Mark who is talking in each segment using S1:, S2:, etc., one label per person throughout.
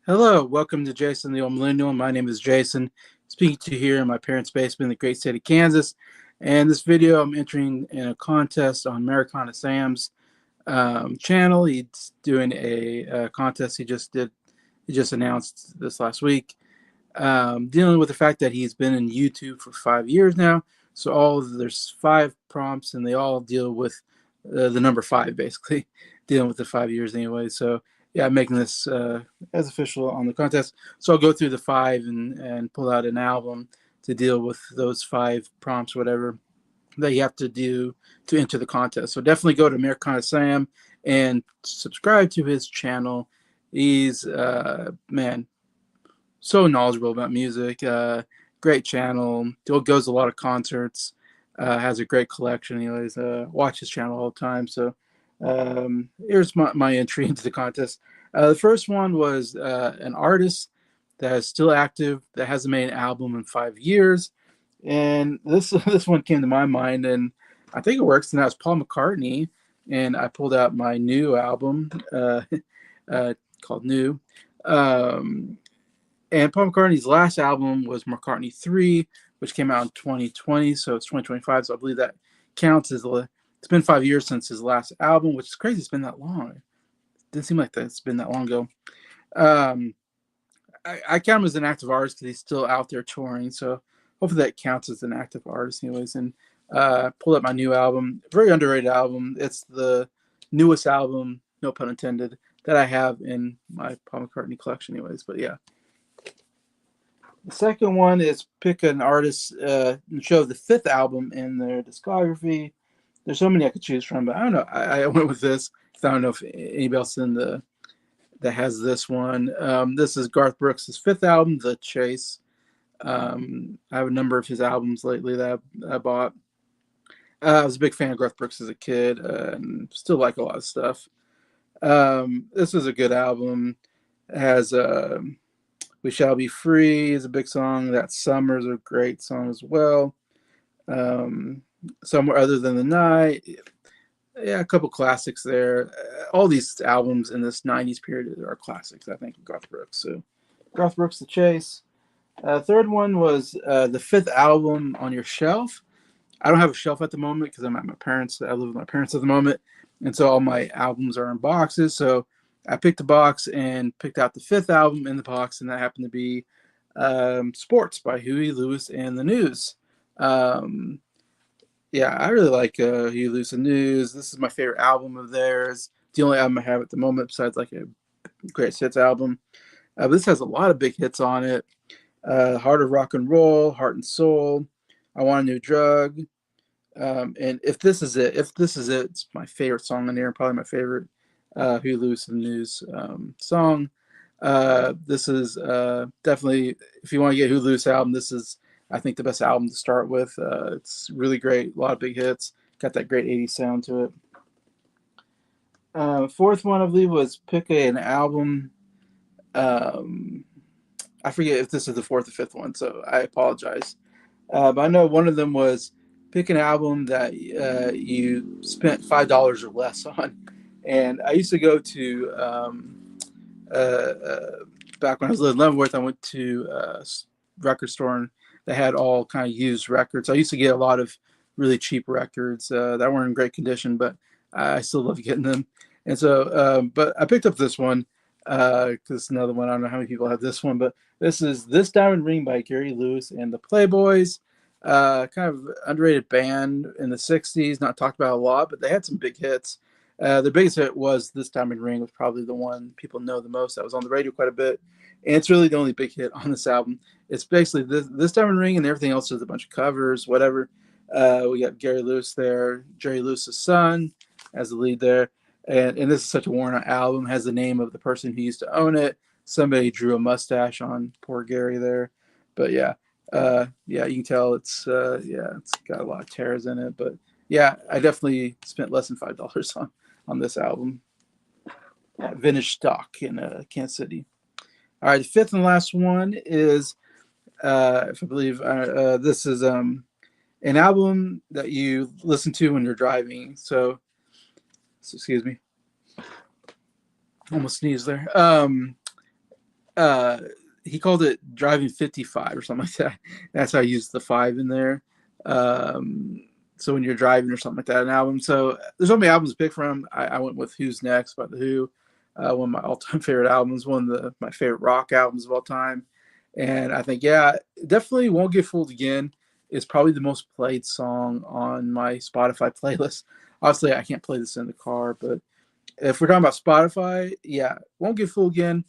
S1: Hello, welcome to Jason the Old Millennial. My name is Jason, speaking to you here in my parents' basement in the great state of Kansas. And this video, I'm entering in a contest on Americana Sam's channel. He's doing a contest he just did. He just announced this last week, dealing with the fact that he's been in YouTube for 5 years now. So there's 5 prompts, and they all deal with the number 5, basically dealing with the 5 years anyway. So yeah, I'm making this as official on the contest. So I'll go through the 5 and pull out an album to deal with those 5 prompts, whatever that you have to do to enter the contest. So definitely go to Americana Sam and subscribe to his channel. He's man, so knowledgeable about music. Great channel. Goes to a lot of concerts. Has a great collection. He always watch his channel all the time. So here's my entry into the contest. The first one was an artist that is still active that hasn't made an album in 5 years, and this this one came to my mind, and I think it works. And that was Paul McCartney. And I pulled out my new album called New. Um, and Paul McCartney's last album was McCartney 3, which came out in 2020. So it's 2025. So I believe that counts as it's been 5 years since his last album, which is crazy. It's been that long. It didn't seem like that it's been that long ago. Um, I count him as an active artist because he's still out there touring. So hopefully that counts as an active artist, anyways. And pulled up my new album, very underrated album. It's the newest album, no pun intended, that I have in my Paul McCartney collection, anyways. But yeah. The second one is pick an artist and show the 5th album in their discography. There's so many I could choose from, but I don't know. I went with this. I don't know if anybody else in the that has this one. This is Garth Brooks' 5th album, The Chase. I have a number of his albums lately that I bought. I was a big fan of Garth Brooks as a kid, and still like a lot of stuff. This is a good album. It has We Shall Be Free is a big song. That Summer is a great song as well. Somewhere Other Than the Night. Yeah, a couple classics there. All these albums in this 90s period are classics, I think, of Garth Brooks. So Garth Brooks, The Chase. Third one was the 5th album on your shelf. I don't have a shelf at the moment because I'm at my parents. I live with my parents at the moment. And so all my albums are in boxes. So I picked a box and picked out the 5th album in the box, and that happened to be Sports by Huey Lewis and the News. Um, yeah, I really like Huey Lewis and News. This is my favorite album of theirs. The only album I have at the moment besides like a greatest hits album. But this has a lot of big hits on it. Heart of Rock and Roll, Heart and Soul, I Want a New Drug, and if this is it, it's my favorite song on there, probably my favorite Huey Lewis and News song. This is definitely, if you want to get Huey Lewis album, this is, I think, the best album to start with. It's really great, a lot of big hits, got that great 80s sound to it. Fourth one, I believe, was pick an album. Um, I forget if this is the fourth or fifth one, so I apologize. But I know one of them was pick an album that you spent $5 or less on. And I used to go to uh, uh, back when I was living in Leavenworth. I went to a record store and they had all kind of used records. I used to get a lot of really cheap records that weren't in great condition, but I still love getting them. And so, but I picked up this one because it's another one. I don't know how many people have this one, but this is This Diamond Ring by Gary Lewis and the Playboys. Kind of underrated band in the 60s, not talked about a lot, but they had some big hits. The biggest hit was This Diamond Ring, was probably the one people know the most. That was on the radio quite a bit. And it's really the only big hit on this album. It's basically this Diamond Ring, and everything else is a bunch of covers, whatever. We got Gary Lewis there, Jerry Lewis's son as the lead there. And this is such a worn out album, has the name of the person who used to own it. Somebody drew a mustache on poor Gary there. But yeah, yeah, you can tell it's it's got a lot of tears in it. But yeah, I definitely spent less than $5 on this album. Vintage stock in Kansas City. All right, the fifth and last one is, if I believe, this is an album that you listen to when you're driving. So excuse me, almost sneezed there. uh, he called it Driving 55 or something like that. That's how I used the five in there. Um, so when you're driving or something like that, an album. So there's so many albums to pick from. I went with Who's Next by The Who, one of my all-time favorite albums, one of my favorite rock albums of all time. And I think, yeah, definitely Won't Get Fooled Again is probably the most played song on my Spotify playlist. Obviously, I can't play this in the car, but if we're talking about Spotify, yeah, Won't Get Fooled Again,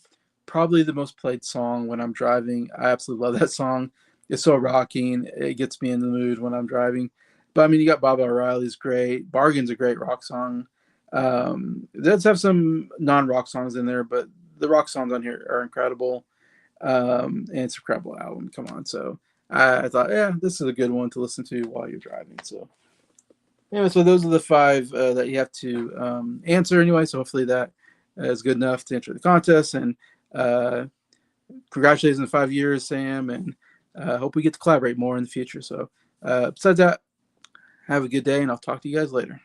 S1: probably the most played song when I'm driving. I absolutely love that song. It's so rocking. It gets me in the mood when I'm driving. But I mean, you got Baba O'Reilly's great. Bargain's a great rock song. It does have some non-rock songs in there, but the rock songs on here are incredible. And it's an incredible album. Come on. So I thought, yeah, this is a good one to listen to while you're driving. So anyway, so those are the five that you have to answer anyway. So hopefully that is good enough to enter the contest. And uh, congratulations on 5 years, Sam. And hope we get to collaborate more in the future. So besides that, have a good day, and I'll talk to you guys later.